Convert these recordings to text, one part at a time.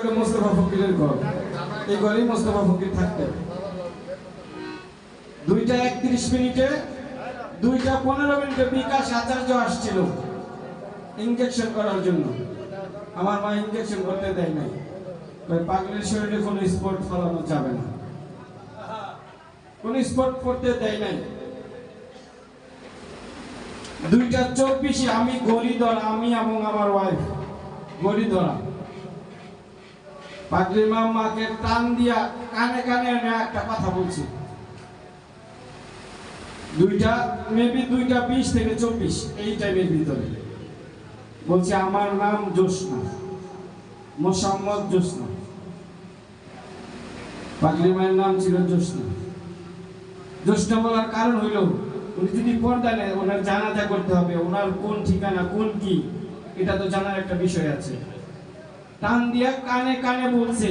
হলো মোস্তফা ফকিরের ঘর। এই ঘরেই মোস্তফা ফকির থাকতেন। 2:31 2:15 বিকাশ আচার্য আসছিল ইনজেকশন করার জন্য। আমার মা ইনজেকশন করতে দেয় নাই, পাগলের শরীরে কোনো স্পট ফলানো যাবে না, কোন স্পট করতে দেয় নাই। 2:24 আমি গড়ি ধরা, আমি এবং আমার ওয়াইফ গড়ি ধরা, পাগলির মা মাকে টান দিয়া কানে কানে একটা কথা বলছি। 2:20 থেকে 24 এই টাইমের ভিতরে বলছে আমার নাম জোসনা, মোসাম্মদ জোসনা। পাগলির মায়ের নাম ছিল জোসনা। জোসনা বলার কারণ হইল উনি যদি পর্দা নেয় ওনার জানাজা করতে হবে, ওনার কোন ঠিকানা কোন কি এটা তো জানার একটা বিষয় আছে। টান দিয়া কানে কানে বলছে,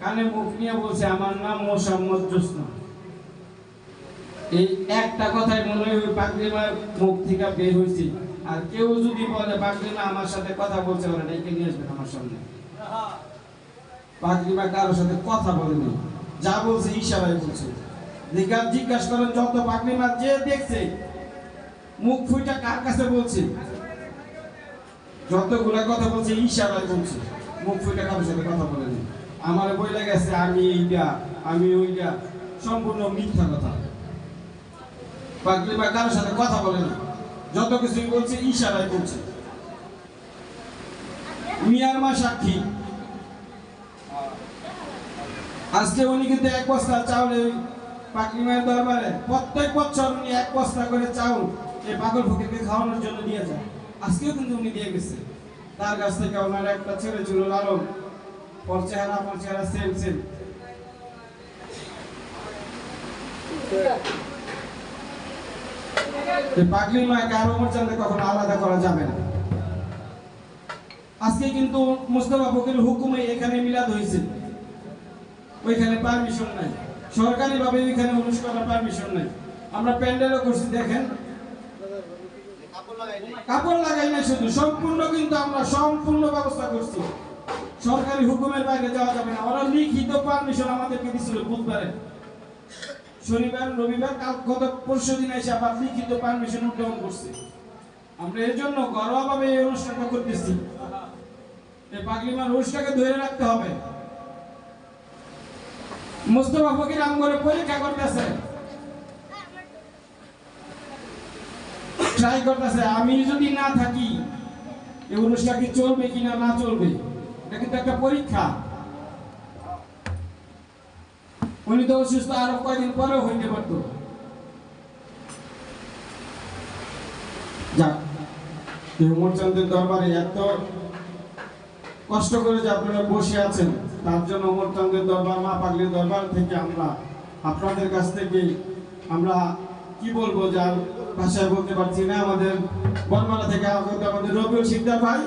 কানে মুখ নিয়ে বলছে আমার নাম মোসাম্মদ জোসনা। এই একটা কথাই মনে হয় ওই পাগলি মায়ের মুখ থেকে বের হয়েছে। আর কেউ যদি বলে পাগলি মা আমার সাথে কথা বলছে, ওরা ডেকে নিয়ে আসবেন আমার সামনে। পাগলি মা কারোর সাথে কথা বলেনি, যা বলছে ইশারায় বলছে। জিজ্ঞাসা করেন যত পাগলি মা যে দেখছে মুখ ফুইটা কার কাছে বলছে, যতগুলা কথা বলছে ইশারায় বলছে, মুখ ফুইটা কারোর সাথে কথা বলেনি। আমার বইলে গেছে আমি এইটা আমি ওইটা, সম্পূর্ণ মিথ্যা কথা। পাগলি মা কারোর সাথে কথা বলেনি, যত কিছুই বলছে ইশারায় বলছে। মিয়ার মা সাক্ষী। আজকে উনি কিন্তু 1 বস্তা চাউল পাগলি মায়ের দরবারে প্রত্যেক বছর উনি 1 বস্তা করে চাউল এই পাগল ফকিরকে খাওয়ানোর জন্য দিয়ে যায়। আজকেও কিন্তু উনি দিয়ে গেছে। তার কাছ থেকে ওনার একটা ছেলে ছিল লালন, ওর চেহারা সেম সেম। পাগলি মাকে আর ওমর চাঁদকে কখনো আলাদা করা যাবে না। আজকে কিন্তু মোস্তফা ফকিরের হুকুমে এখানে মিলাদ হয়েছে, ওইখানে পারমিশন নাই, সরকারি ভাবে ওইখানে অনুষ্ঠান করার পারমিশন নাই। আমরা প্যান্ডেলও করছি, দেখেন কাপড় লাগাই নাই শুধু, সম্পূর্ণ কিন্তু আমরা সম্পূর্ণ ব্যবস্থা করছি। সরকারি হুকুমের বাইরে যাওয়া যাবে না। ওরা লিখিত পারমিশন আমাদেরকে দিছিল বুধবারে, শনিবার রবিবার, কাল গত পরশু দিন এসে আবার লিখিত পারমিশন উদ্যোগ করছে। আমরা এর জন্য ঘরোয়া ভাবে এই অনুষ্ঠানটা করতেছি। এই পাগলি মার রোজটাকে ধরে রাখতে হবে। মোস্তফা ফকির আমগরে পরীক্ষা করতেছে, ট্রাই করতেছে। আমি যদি না থাকি এই অনুষ্ঠান কি চলবে কিনা না চলবে, এটা কিন্তু একটা পরীক্ষা। উনি তো অসুস্থ, আরো কয়েকদিন পরেও হইতে পারতো। যাক, ওমর চাঁদের দরবারে এত কষ্ট করে যে আপনারা বসে আছেন, তার জন্য ওমর চাঁদের দরবার, মা পাগলির দরবার থেকে আমরা আপনাদের কাছ থেকে আমরা কি বলবো, যার ভাষায় বলতে পারছি না। আমাদের বনমালা থেকে আমাদের রবিউল শিকদার ভাই